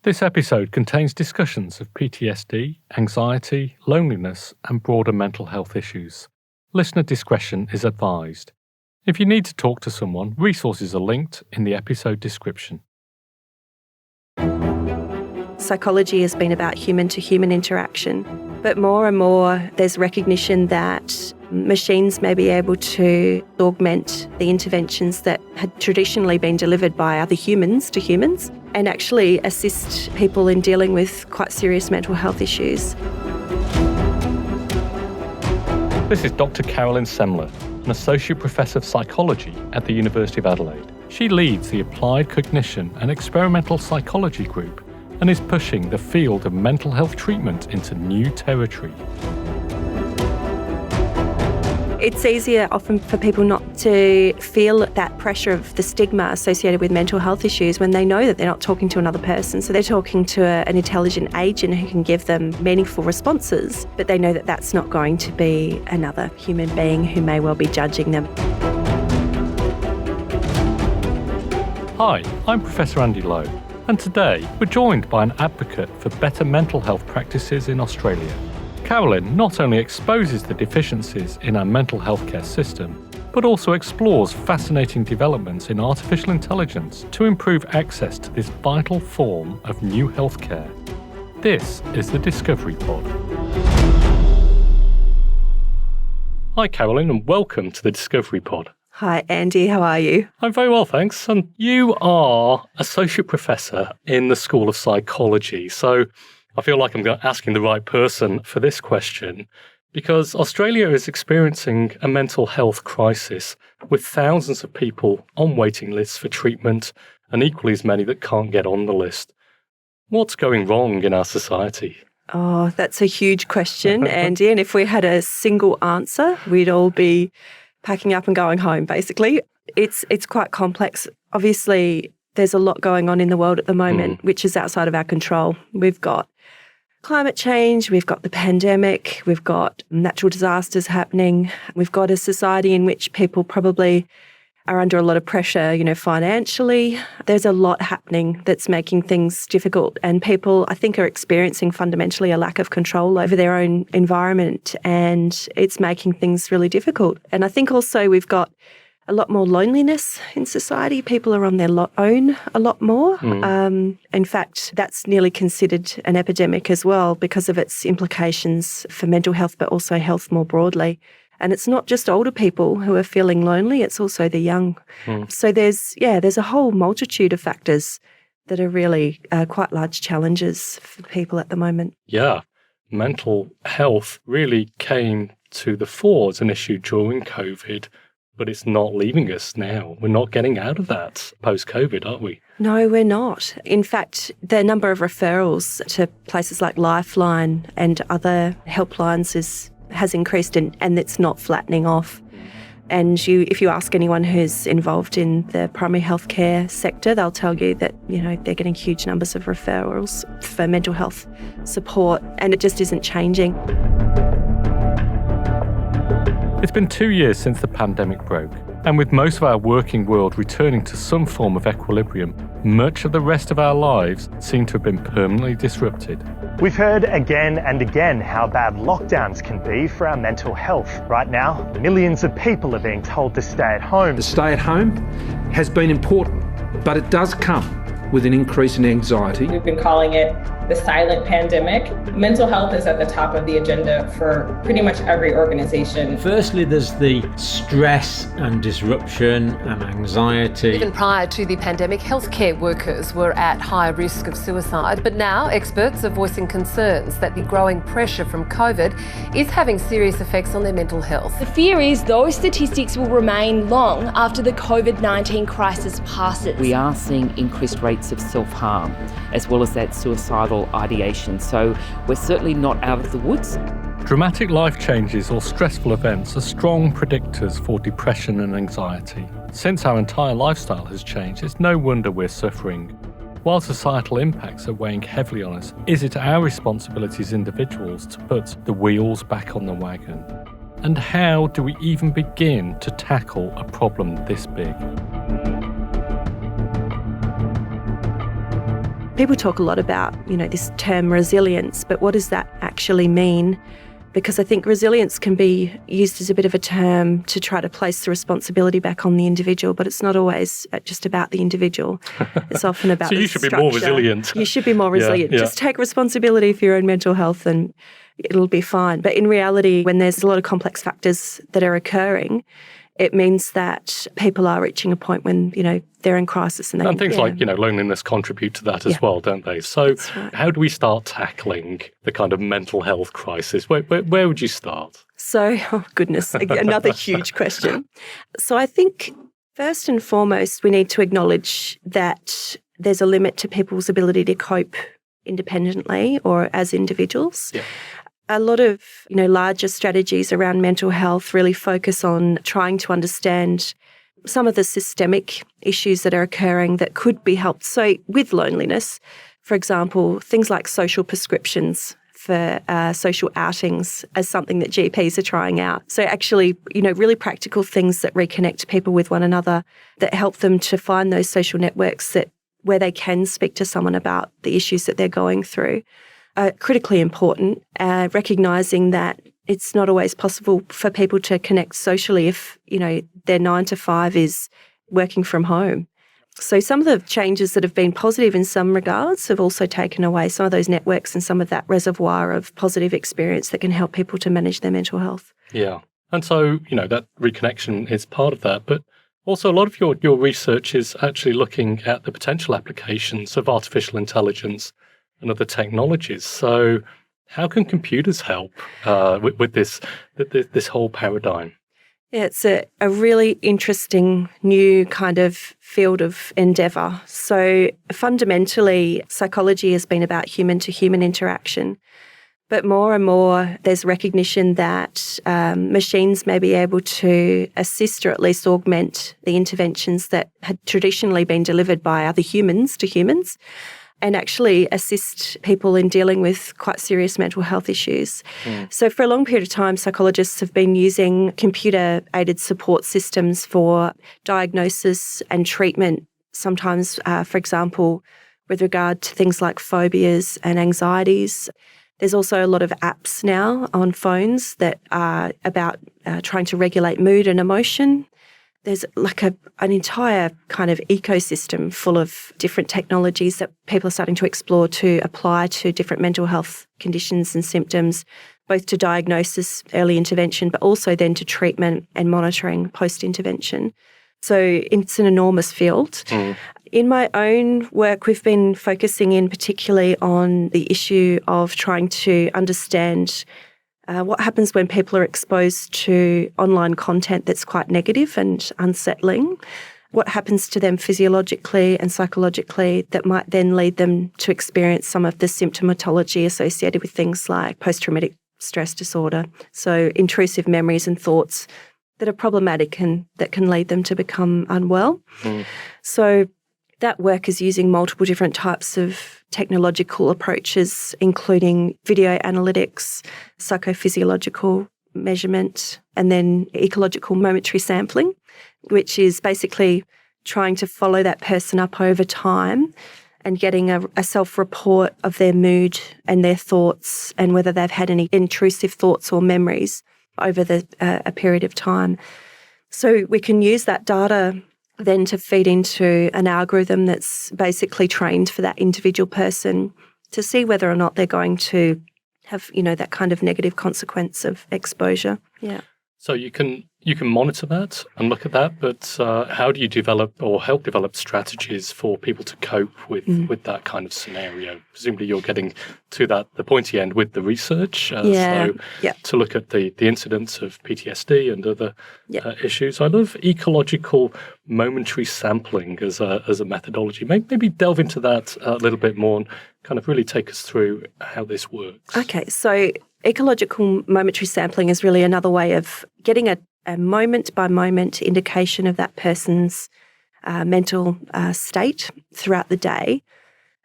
This episode contains discussions of PTSD, anxiety, loneliness, and broader mental health issues. Listener discretion is advised. If you need to talk to someone, resources are linked in the episode description. Psychology has been about human-to-human interaction, but more and more there's recognition that machines may be able to augment the interventions that had traditionally been delivered by other humans to humans and actually assist people in dealing with quite serious mental health issues. This is Dr. Carolyn Semmler, an Associate Professor of Psychology at the University of Adelaide. She leads the Applied Cognition and Experimental Psychology group and is pushing the field of mental health treatment into new territory. It's easier often for people not to feel that pressure of the stigma associated with mental health issues when they know that they're not talking to another person. So they're talking to an intelligent agent who can give them meaningful responses, but they know that that's not going to be another human being who may well be judging them. Hi, I'm Professor Andy Lowe, and today we're joined by an advocate for better mental health practices in Australia. Carolyn not only exposes the deficiencies in our mental health care system, but also explores fascinating developments in artificial intelligence to improve access to this vital form of new healthcare. This is the Discovery Pod. Hi Carolyn, and welcome to the Discovery Pod. Hi Andy, how are you? I'm very well, thanks. And you are Associate Professor in the School of Psychology, so I feel like I'm asking the right person for this question because Australia is experiencing a mental health crisis with thousands of people on waiting lists for treatment and equally as many that can't get on the list. What's going wrong in our society? Oh, that's a huge question, Andy. And if we had a single answer, we'd all be packing up and going home, basically. It's quite complex. Obviously, there's a lot going on in the world at the moment, which is outside of our control. We've got climate change, we've got the pandemic, we've got natural disasters happening, we've got a society in which people probably are under a lot of pressure, financially. There's a lot happening that's making things difficult, and people, I think, are experiencing fundamentally a lack of control over their own environment, and it's making things really difficult. And I think also we've got a lot more loneliness in society. People are on their own a lot more. In fact, that's nearly considered an epidemic as well because of its implications for mental health, but also health more broadly. And it's not just older people who are feeling lonely, it's also the young. So there's a whole multitude of factors that are really quite large challenges for people at the moment. Yeah, mental health really came to the fore as an issue during COVID, but it's not leaving us now. We're not getting out of that post-COVID, are we? No, we're not. In fact, the number of referrals to places like Lifeline and other helplines has increased and it's not flattening off. And if you ask anyone who's involved in the primary healthcare sector, they'll tell you that, they're getting huge numbers of referrals for mental health support, and it just isn't changing. It's been 2 years since the pandemic broke, and with most of our working world returning to some form of equilibrium, much of the rest of our lives seem to have been permanently disrupted. We've heard again and again how bad lockdowns can be for our mental health. Right now, millions of people are being told to stay at home. The stay at home has been important, but it does come with an increase in anxiety. We've been calling it the silent pandemic. Mental health is at the top of the agenda for pretty much every organization. Firstly, there's the stress and disruption and anxiety. Even prior to the pandemic, healthcare workers were at high risk of suicide, but now experts are voicing concerns that the growing pressure from COVID is having serious effects on their mental health. The fear is those statistics will remain long after the COVID-19 crisis passes. We are seeing increased rates of self-harm as well as that suicidal ideation, so we're certainly not out of the woods. Dramatic life changes or stressful events are strong predictors for depression and anxiety. Since our entire lifestyle has changed, it's no wonder we're suffering. While societal impacts are weighing heavily on us, is it our responsibility as individuals to put the wheels back on the wagon? And how do we even begin to tackle a problem this big? People talk a lot about, this term resilience, but what does that actually mean? Because I think resilience can be used as a bit of a term to try to place the responsibility back on the individual, but it's not always just about the individual. It's often about So you should be more resilient. You should be more resilient. Yeah. Just take responsibility for your own mental health and it'll be fine. But in reality, when there's a lot of complex factors that are occurring, it means that people are reaching a point when, they're in crisis. And things like, loneliness contribute to that as well, don't they? So right. How do we start tackling the kind of mental health crisis? Where would you start? So, oh goodness, another huge question. So I think first and foremost, we need to acknowledge that there's a limit to people's ability to cope independently or as individuals. Yeah. A lot of, larger strategies around mental health really focus on trying to understand some of the systemic issues that are occurring that could be helped. So with loneliness, for example, things like social prescriptions for social outings as something that GPs are trying out. So actually, really practical things that reconnect people with one another, that help them to find those social networks where they can speak to someone about the issues that they're going through. Critically important, recognising that it's not always possible for people to connect socially if, their 9 to 5 is working from home. So some of the changes that have been positive in some regards have also taken away some of those networks and some of that reservoir of positive experience that can help people to manage their mental health. Yeah. And so, that reconnection is part of that. But also a lot of your research is actually looking at the potential applications of artificial intelligence and other technologies. So how can computers help with this whole paradigm? Yeah, it's a really interesting new kind of field of endeavour. So fundamentally, psychology has been about human-to-human interaction, but more and more there's recognition that machines may be able to assist or at least augment the interventions that had traditionally been delivered by other humans to humans, and actually assist people in dealing with quite serious mental health issues. So for a long period of time, psychologists have been using computer-aided support systems for diagnosis and treatment, sometimes, for example, with regard to things like phobias and anxieties. There's also a lot of apps now on phones that are about trying to regulate mood and emotion. There's like an entire kind of ecosystem full of different technologies that people are starting to explore to apply to different mental health conditions and symptoms, both to diagnosis, early intervention, but also then to treatment and monitoring post-intervention. So it's an enormous field. In my own work, we've been focusing in particularly on the issue of trying to understand what happens when people are exposed to online content that's quite negative and unsettling? What happens to them physiologically and psychologically that might then lead them to experience some of the symptomatology associated with things like post-traumatic stress disorder, so intrusive memories and thoughts that are problematic and that can lead them to become unwell. So that work is using multiple different types of technological approaches, including video analytics, psychophysiological measurement, and then ecological momentary sampling, which is basically trying to follow that person up over time and getting a self-report of their mood and their thoughts and whether they've had any intrusive thoughts or memories over a period of time. So we can use that data then to feed into an algorithm that's basically trained for that individual person to see whether or not they're going to have, that kind of negative consequence of exposure. Yeah. So you can monitor that and look at that, but how do you develop or help develop strategies for people to cope with that kind of scenario? Presumably you're getting to the pointy end with the research. To look at the incidence of PTSD and other issues. I love ecological momentary sampling as a methodology. Maybe delve into that a little bit more and kind of really take us through how this works. Okay, so ecological momentary sampling is really another way of getting a moment-by-moment indication of that person's mental state throughout the day.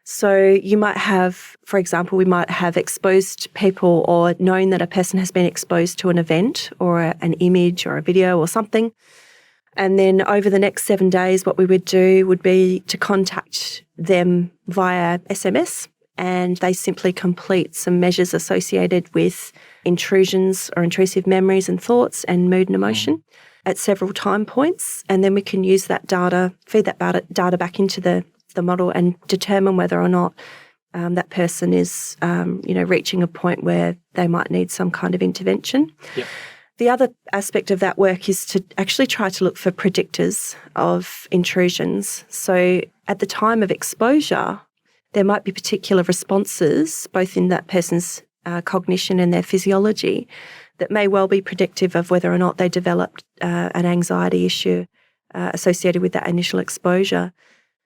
So you might have, for example, we might have exposed people or known that a person has been exposed to an event or an image or a video or something. And then over the next 7 days, what we would do would be to contact them via SMS, and they simply complete some measures associated with intrusions or intrusive memories and thoughts and mood and emotion at several time points. And then we can use that data, feed that data back into the model and determine whether or not that person is, reaching a point where they might need some kind of intervention. Yep. The other aspect of that work is to actually try to look for predictors of intrusions. So at the time of exposure, there might be particular responses, both in that person's cognition and their physiology, that may well be predictive of whether or not they developed an anxiety issue associated with that initial exposure.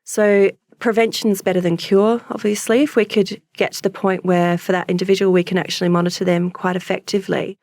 So prevention's better than cure, obviously. If we could get to the point where for that individual we can actually monitor them quite effectively,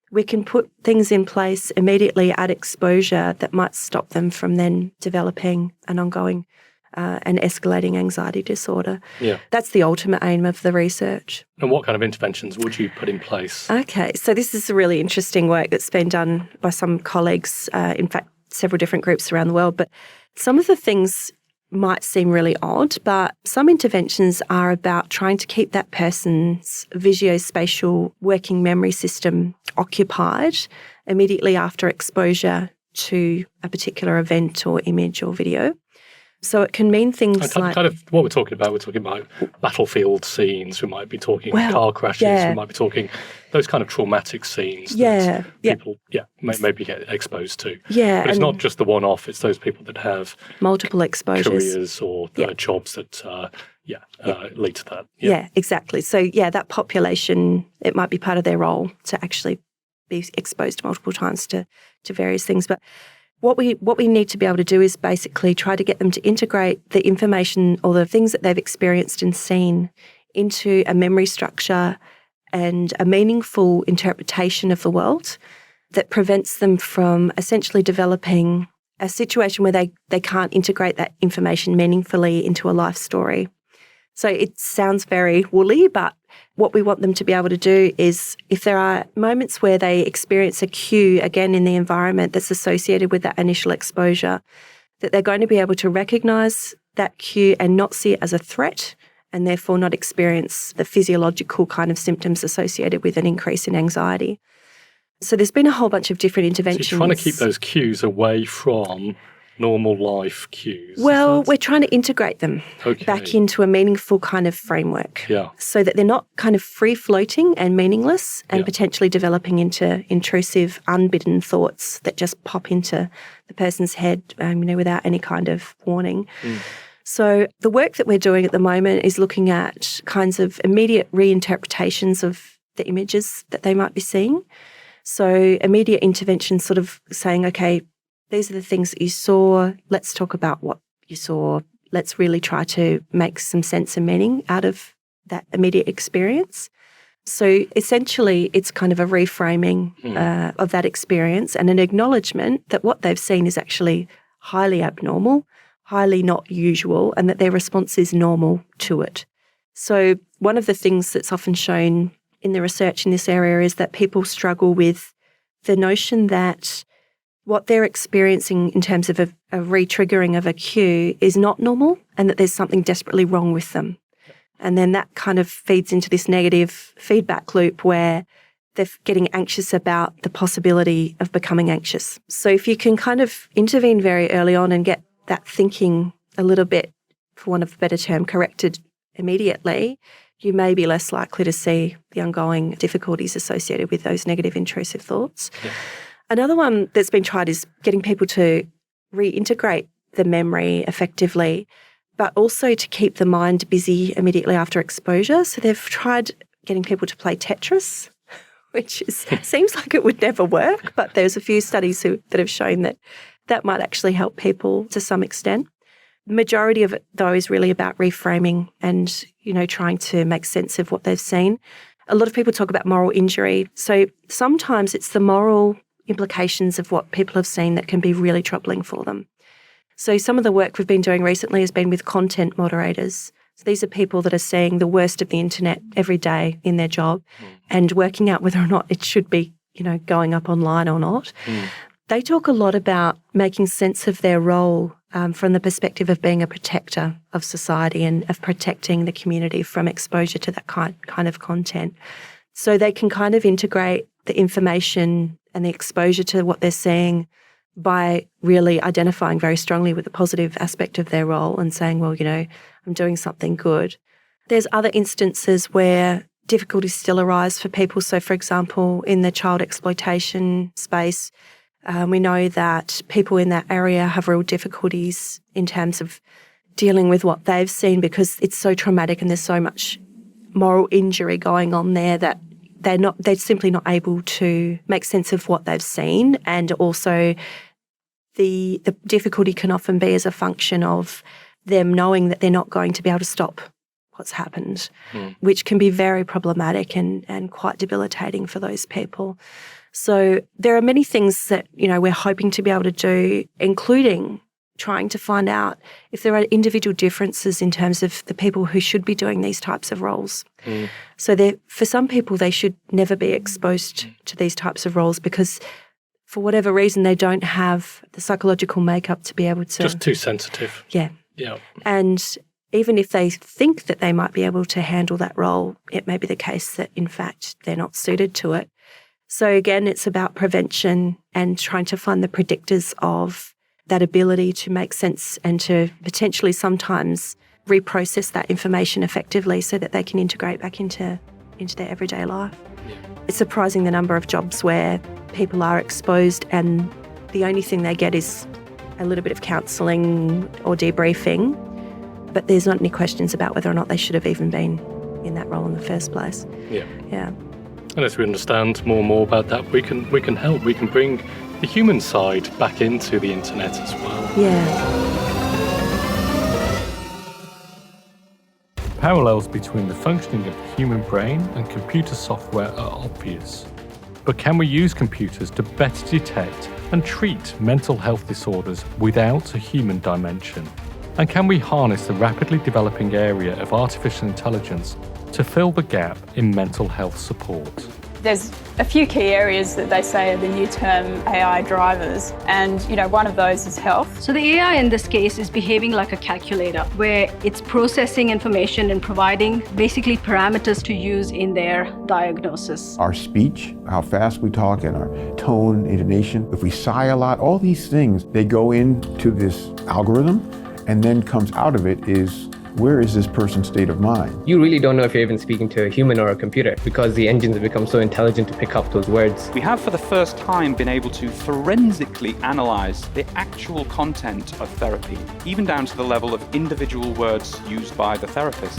we can put things in place immediately at exposure that might stop them from then developing an ongoing and escalating anxiety disorder. Yeah. That's the ultimate aim of the research. And what kind of interventions would you put in place? Okay, so this is a really interesting work that's been done by some colleagues, in fact, several different groups around the world. But some of the things might seem really odd, but some interventions are about trying to keep that person's visuospatial working memory system occupied immediately after exposure to a particular event or image or video. So it can mean things like... Kind of what we're talking about battlefield scenes, we might be talking car crashes, we might be talking those kind of traumatic scenes that people maybe get exposed to. Yeah. But it's not just the one-off, it's those people that have multiple exposures. Careers or jobs that lead to that. Yeah, exactly. So, that population, it might be part of their role to actually be exposed multiple times to various things. But what we need to be able to do is basically try to get them to integrate the information or the things that they've experienced and seen into a memory structure and a meaningful interpretation of the world that prevents them from essentially developing a situation where they can't integrate that information meaningfully into a life story. So it sounds very woolly, but what we want them to be able to do is if there are moments where they experience a cue, again, in the environment that's associated with that initial exposure, that they're going to be able to recognise that cue and not see it as a threat and therefore not experience the physiological kind of symptoms associated with an increase in anxiety. So there's been a whole bunch of different interventions. So you're trying to keep those cues away from normal life cues? Well, we're trying to integrate them back into a meaningful kind of framework so that they're not kind of free-floating and meaningless and potentially developing into intrusive, unbidden thoughts that just pop into the person's head, without any kind of warning. So the work that we're doing at the moment is looking at kinds of immediate reinterpretations of the images that they might be seeing. So immediate intervention, sort of saying, okay, these are the things that you saw. Let's talk about what you saw. Let's really try to make some sense and meaning out of that immediate experience. So essentially, it's kind of a reframing of that experience and an acknowledgement that what they've seen is actually highly abnormal, highly not usual, and that their response is normal to it. So one of the things that's often shown in the research in this area is that people struggle with the notion that what they're experiencing in terms of a re-triggering of a cue is not normal and that there's something desperately wrong with them. And then that kind of feeds into this negative feedback loop where they're getting anxious about the possibility of becoming anxious. So if you can kind of intervene very early on and get that thinking a little bit, for want of a better term, corrected immediately, you may be less likely to see the ongoing difficulties associated with those negative intrusive thoughts. Yeah. Another one that's been tried is getting people to reintegrate the memory effectively, but also to keep the mind busy immediately after exposure. So they've tried getting people to play Tetris, which seems like it would never work, but there's a few studies that have shown that might actually help people to some extent. The majority of it, though, is really about reframing and, trying to make sense of what they've seen. A lot of people talk about moral injury. So sometimes it's the moral implications of what people have seen that can be really troubling for them. So some of the work we've been doing recently has been with content moderators. So these are people that are seeing the worst of the internet every day in their job and working out whether or not it should be, going up online or not. They talk a lot about making sense of their role from the perspective of being a protector of society and of protecting the community from exposure to that kind of content. So they can kind of integrate the information and the exposure to what they're seeing by really identifying very strongly with the positive aspect of their role and saying, well, I'm doing something good. There's other instances where difficulties still arise for people. So, for example, in the child exploitation space, we know that people in that area have real difficulties in terms of dealing with what they've seen because it's so traumatic and there's so much moral injury going on there that they're simply not able to make sense of what they've seen. And also the difficulty can often be as a function of them knowing that they're not going to be able to stop what's happened, which can be very problematic and quite debilitating for those people. So there are many things that, we're hoping to be able to do, including trying to find out if there are individual differences in terms of the people who should be doing these types of roles. So for some people, they should never be exposed to these types of roles because for whatever reason, they don't have the psychological makeup to be able to... Just too sensitive. Yeah. Yeah. And even if they think that they might be able to handle that role, it may be the case that, in fact, they're not suited to it. So again, it's about prevention and trying to find the predictors of that ability to make sense and to potentially sometimes reprocess that information effectively so that they can integrate back into their everyday life. Yeah. It's surprising the number of jobs where people are exposed and the only thing they get is a little bit of counselling or debriefing, but there's not any questions about whether or not they should have even been in that role in the first place. Yeah. Yeah. And as we understand more and more about that, we can help. We can bring the human side back into the internet as well. Yeah. Parallels between the functioning of the human brain and computer software are obvious. But can we use computers to better detect and treat mental health disorders without a human dimension? And can we harness the rapidly developing area of artificial intelligence to fill the gap in mental health support? There's a few key areas that they say are the new term AI drivers, and one of those is health. So the AI in this case is behaving like a calculator where it's processing information and providing basically parameters to use in their diagnosis. Our speech, how fast we talk, and our tone, intonation, if we sigh a lot, all these things, they go into this algorithm, and then comes out of it is, where is this person's state of mind? You really don't know if you're even speaking to a human or a computer because the engines have become so intelligent to pick up those words. We have for the first time been able to forensically analyse the actual content of therapy, even down to the level of individual words used by the therapists.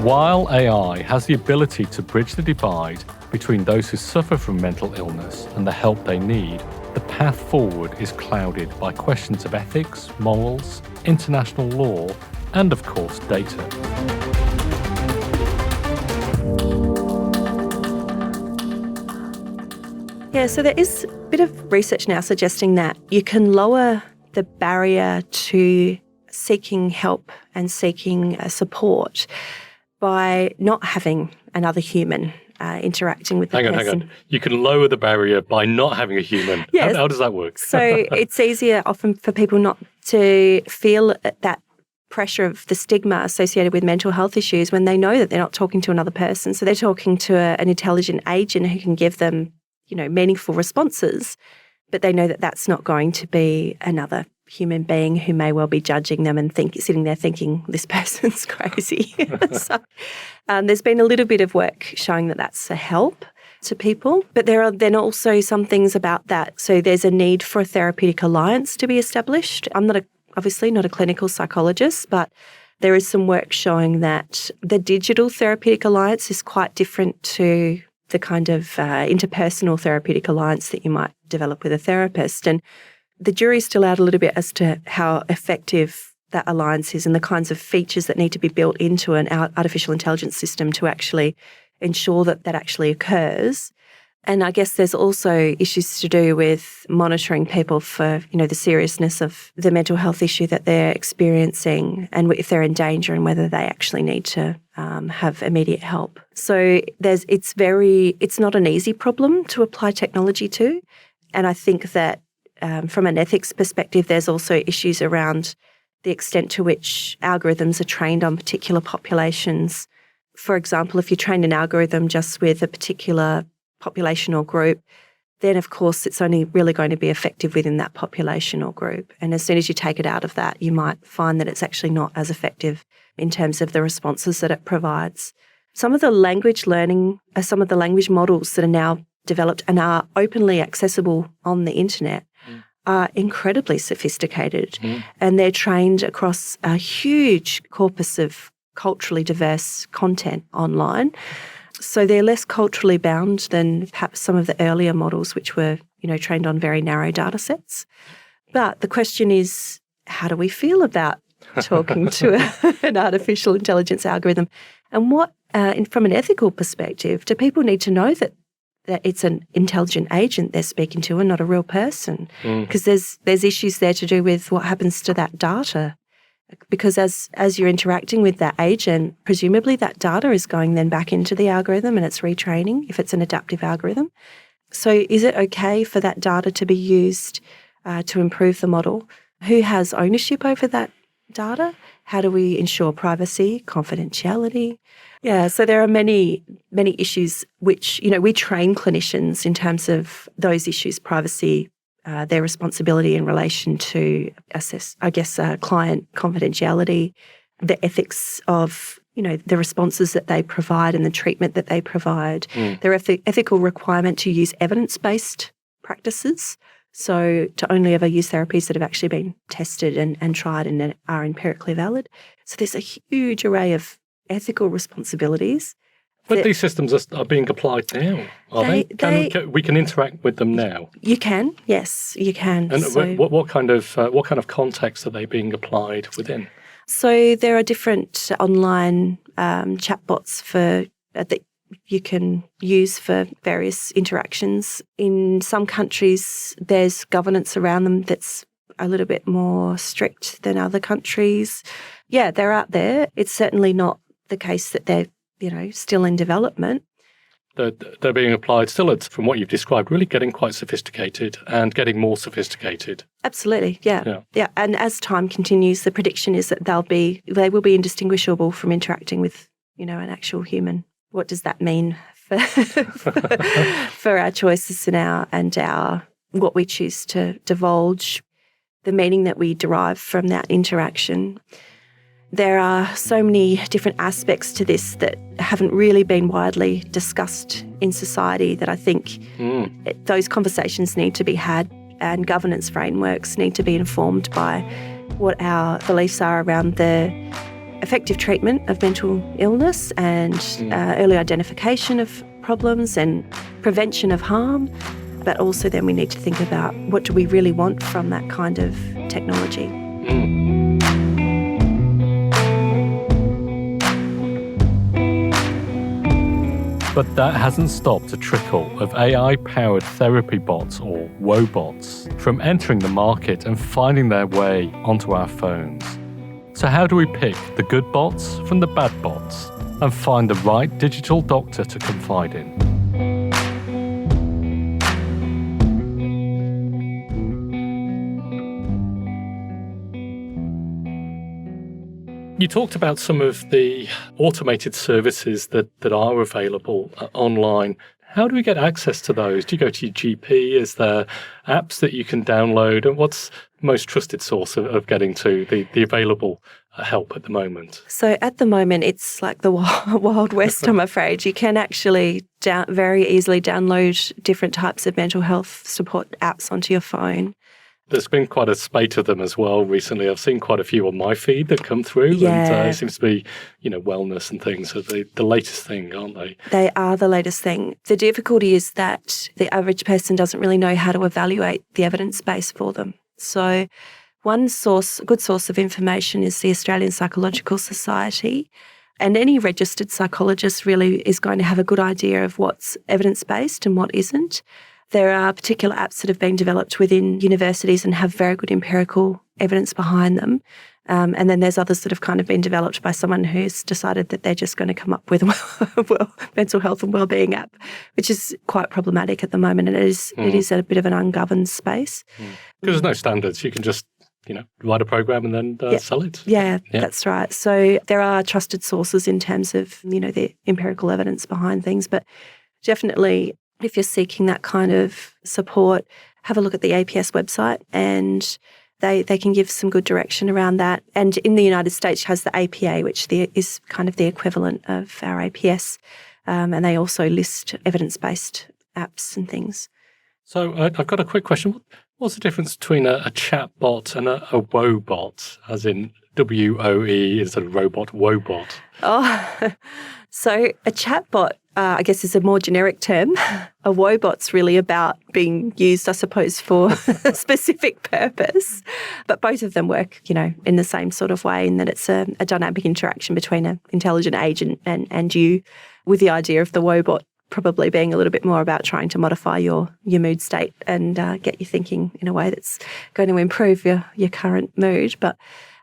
While AI has the ability to bridge the divide between those who suffer from mental illness and the help they need, the path forward is clouded by questions of ethics, morals, international law, and of course data. Yeah, so there is a bit of research now suggesting that you can lower the barrier to seeking help and seeking support by not having another human interacting with the person. Hang on. You can lower the barrier by not having a human. Yes. How does that work? So it's easier often for people not to feel that pressure of the stigma associated with mental health issues when they know that they're not talking to another person. So they're talking to an intelligent agent who can give them, meaningful responses, but they know that that's not going to be another human being who may well be judging them and sitting there thinking, this person's crazy. So there's been a little bit of work showing that that's a help to people. But there are then also some things about that. So there's a need for a therapeutic alliance to be established. I'm obviously not a clinical psychologist, but there is some work showing that the digital therapeutic alliance is quite different to the kind of interpersonal therapeutic alliance that you might develop with a therapist. And the jury's still out a little bit as to how effective that alliance is and the kinds of features that need to be built into an artificial intelligence system to actually ensure that that actually occurs. And I guess there's also issues to do with monitoring people for, the seriousness of the mental health issue that they're experiencing and if they're in danger and whether they actually need to have immediate help. So it's not an easy problem to apply technology to. And I think that from an ethics perspective, there's also issues around the extent to which algorithms are trained on particular populations. For example, if you train an algorithm just with a particular population or group, then of course it's only really going to be effective within that population or group. And as soon as you take it out of that, you might find that it's actually not as effective in terms of the responses that it provides. Some of the language models that are now developed and are openly accessible on the internet are incredibly sophisticated, and they're trained across a huge corpus of culturally diverse content online. So they're less culturally bound than perhaps some of the earlier models, which were, trained on very narrow data sets. But the question is, how do we feel about talking to an artificial intelligence algorithm? And what, from an ethical perspective, do people need to know that it's an intelligent agent they're speaking to and not a real person? Because there's issues there to do with what happens to that data. Because as you're interacting with that agent, presumably that data is going then back into the algorithm and it's retraining if it's an adaptive algorithm. So is it okay for that data to be used to improve the model? Who has ownership over that data? How do we ensure privacy, confidentiality? Yeah, so there are many, many issues which, we train clinicians in terms of those issues, privacy, their responsibility in relation to assess, client confidentiality, the ethics of, the responses that they provide and the treatment that they provide, their ethical requirement to use evidence-based practices, so to only ever use therapies that have actually been tested and tried and are empirically valid. So there's a huge array of ethical responsibilities. But these systems are being applied now, are they? We can interact with them now. You can, yes, you can. And so, what kind of context are they being applied within? So there are different online chatbots that you can use for various interactions. In some countries, there's governance around them that's a little bit more strict than other countries. Yeah, they're out there. It's certainly not the case that they're still in development. They're being applied still. It's, from what you've described, really getting quite sophisticated and getting more sophisticated. Absolutely, yeah. And as time continues, the prediction is that they will be indistinguishable from interacting with, an actual human. What does that mean for for our choices and our what we choose to divulge, the meaning that we derive from that interaction? There are so many different aspects to this that haven't really been widely discussed in society that I think those conversations need to be had, and governance frameworks need to be informed by what our beliefs are around the effective treatment of mental illness and early identification of problems and prevention of harm. But also then we need to think about, what do we really want from that kind of technology? But that hasn't stopped a trickle of AI-powered therapy bots, or wobots, from entering the market and finding their way onto our phones. So how do we pick the good bots from the bad bots and find the right digital doctor to confide in? You talked about some of the automated services that are available online. How do we get access to those? Do you go to your GP? Is there apps that you can download? And what's the most trusted source of getting to the available help at the moment? So at the moment, it's like the Wild West, I'm afraid. You can actually very easily download different types of mental health support apps onto your phone. There's been quite a spate of them as well recently. I've seen quite a few on my feed that come through, and it seems to be, wellness and things are the latest thing, aren't they? They are the latest thing. The difficulty is that the average person doesn't really know how to evaluate the evidence base for them. So one good source of information is the Australian Psychological Society. And any registered psychologist really is going to have a good idea of what's evidence-based and what isn't. There are particular apps that have been developed within universities and have very good empirical evidence behind them. And then there's others that have kind of been developed by someone who's decided that they're just going to come up with a mental health and wellbeing app, which is quite problematic at the moment. And it is a bit of an ungoverned space. Because there's no standards. You can just write a program and then sell it. Yeah, that's right. So there are trusted sources in terms of, the empirical evidence behind things. But definitely, if you're seeking that kind of support, have a look at the APS website, and they can give some good direction around that. And in the United States has the APA, which is kind of the equivalent of our APS. And they also list evidence-based apps and things. So I've got a quick question. What's the difference between a chatbot and a wobot, as in WOE instead of robot, wobot? So a chatbot, I guess, is a more generic term. A wobot's really about being used, I suppose, for a specific purpose. But both of them work, in the same sort of way, in that it's a dynamic interaction between an intelligent agent and you, with the idea of the wobot probably being a little bit more about trying to modify your mood state and get you thinking in a way that's going to improve your current mood. But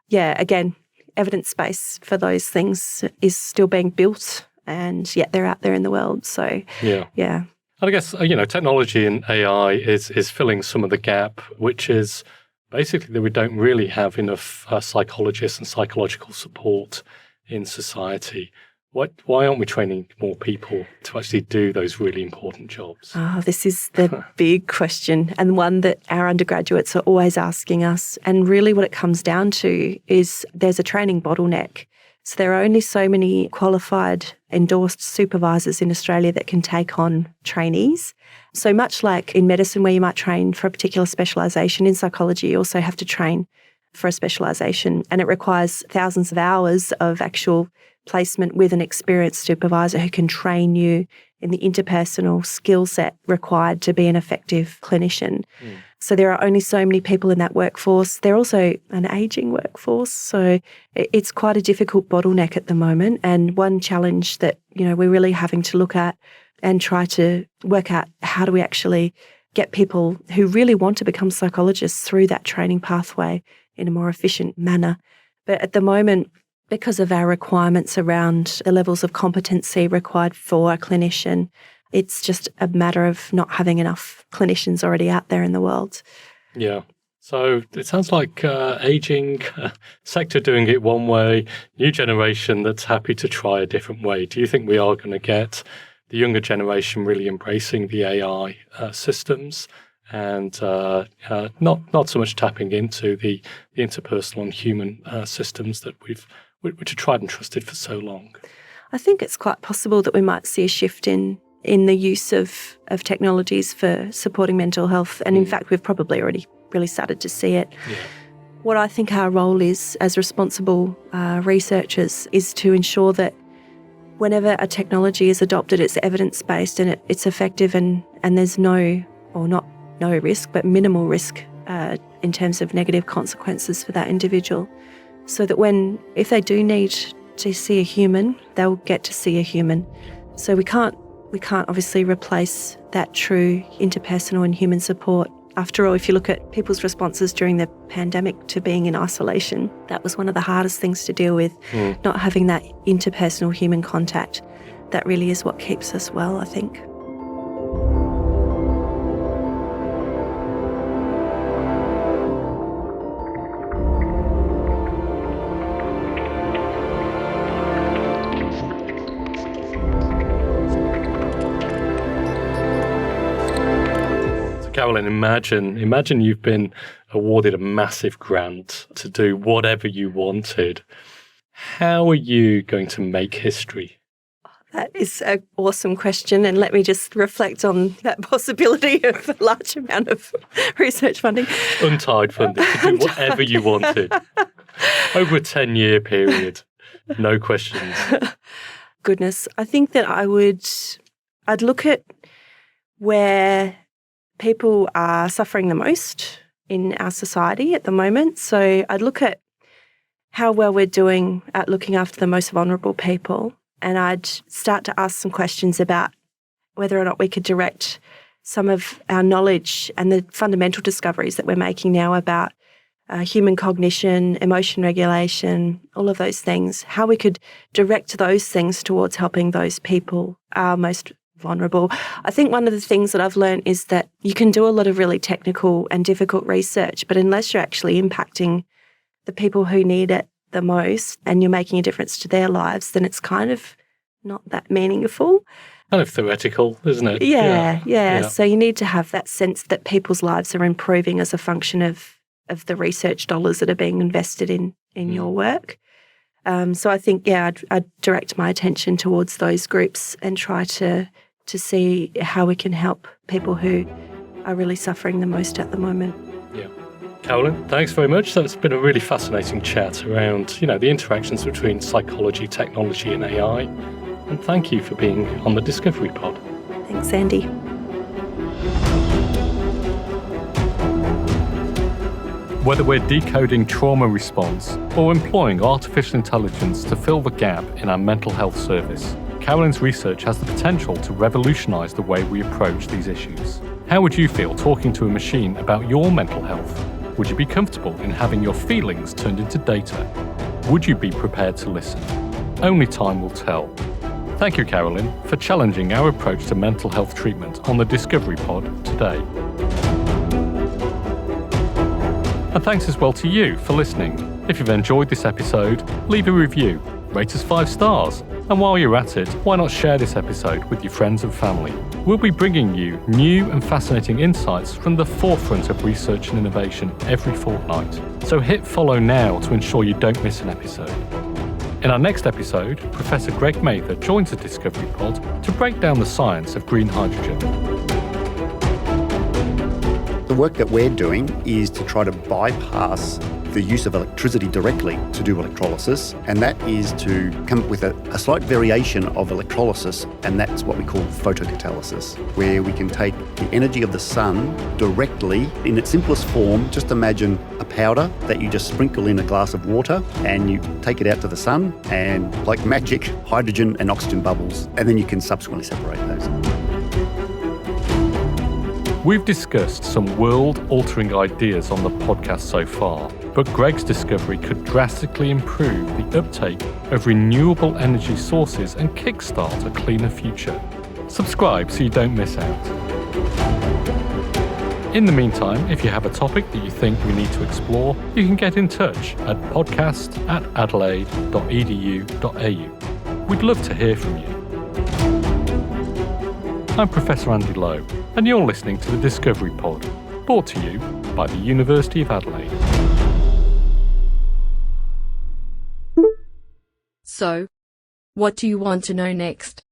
yeah, again, evidence base for those things is still being built, and yet they're out there in the world. So yeah. And I guess, technology and AI is filling some of the gap, which is basically that we don't really have enough psychologists and psychological support in society. Why aren't we training more people to actually do those really important jobs? This is the big question, and one that our undergraduates are always asking us. And really what it comes down to is there's a training bottleneck. So there are only so many qualified, endorsed supervisors in Australia that can take on trainees. So much like in medicine where you might train for a particular specialisation, in psychology you also have to train for a specialisation, and it requires thousands of hours of actual placement with an experienced supervisor who can train you in the interpersonal skill set required to be an effective clinician. So there are only so many people in that workforce. They're also an ageing workforce, so it's quite a difficult bottleneck at the moment, and one challenge that we're really having to look at and try to work out how do we actually get people who really want to become psychologists through that training pathway in a more efficient manner. But at the moment, because of our requirements around the levels of competency required for a clinician, it's just a matter of not having enough clinicians already out there in the world. Yeah. So it sounds like ageing sector doing it one way, new generation that's happy to try a different way. Do you think we are going to get the younger generation really embracing the AI systems and not so much tapping into the interpersonal and human systems that which are tried and trusted for so long? I think it's quite possible that we might see a shift in the use of technologies for supporting mental health. And in fact, we've probably already really started to see it. Yeah. What I think our role is as responsible researchers is to ensure that whenever a technology is adopted, it's evidence-based and it's effective and there's no risk, but minimal risk in terms of negative consequences for that individual. So that if they do need to see a human, they'll get to see a human. So we can't obviously replace that true interpersonal and human support. After all, if you look at people's responses during the pandemic to being in isolation, that was one of the hardest things to deal with, not having that interpersonal human contact. That really is what keeps us well, I think. Carolyn, imagine you've been awarded a massive grant to do whatever you wanted. How are you going to make history? That is an awesome question, and let me just reflect on that possibility of a large amount of research funding. Untied funding, to do whatever you wanted. Over a 10-year period, no questions. Goodness, I think that I'd look at where people are suffering the most in our society at the moment. So I'd look at how well we're doing at looking after the most vulnerable people. And I'd start to ask some questions about whether or not we could direct some of our knowledge and the fundamental discoveries that we're making now about human cognition, emotion regulation, all of those things, how we could direct those things towards helping those people most vulnerable. I think one of the things that I've learned is that you can do a lot of really technical and difficult research, but unless you're actually impacting the people who need it the most and you're making a difference to their lives, then it's kind of not that meaningful. Kind of theoretical, isn't it? Yeah. So you need to have that sense that people's lives are improving as a function of the research dollars that are being invested in your work. So I think, I'd direct my attention towards those groups and try to see how we can help people who are really suffering the most at the moment. Yeah. Carolyn, thanks very much. That's been a really fascinating chat around, the interactions between psychology, technology and AI. And thank you for being on the Discovery Pod. Thanks, Andy. Whether we're decoding trauma response or employing artificial intelligence to fill the gap in our mental health service, Carolyn's research has the potential to revolutionise the way we approach these issues. How would you feel talking to a machine about your mental health? Would you be comfortable in having your feelings turned into data? Would you be prepared to listen? Only time will tell. Thank you, Carolyn, for challenging our approach to mental health treatment on the Discovery Pod today. And thanks as well to you for listening. If you've enjoyed this episode, leave a review, rate us 5 stars, and while you're at it, why not share this episode with your friends and family? We'll be bringing you new and fascinating insights from the forefront of research and innovation every fortnight. So hit follow now to ensure you don't miss an episode. In our next episode, Professor Greg Mather joins the Discovery Pod to break down the science of green hydrogen. The work that we're doing is to try to bypass the use of electricity directly to do electrolysis, and that is to come up with a slight variation of electrolysis, and that's what we call photocatalysis, where we can take the energy of the sun directly in its simplest form. Just imagine a powder that you just sprinkle in a glass of water and you take it out to the sun, and like magic, hydrogen and oxygen bubbles, and then you can subsequently separate those. We've discussed some world-altering ideas on the podcast so far, but Greg's discovery could drastically improve the uptake of renewable energy sources and kickstart a cleaner future. Subscribe so you don't miss out. In the meantime, if you have a topic that you think we need to explore, you can get in touch at podcast@adelaide.edu.au. We'd love to hear from you. I'm Professor Andy Lowe, and you're listening to the Discovery Pod, brought to you by the University of Adelaide. So, what do you want to know next?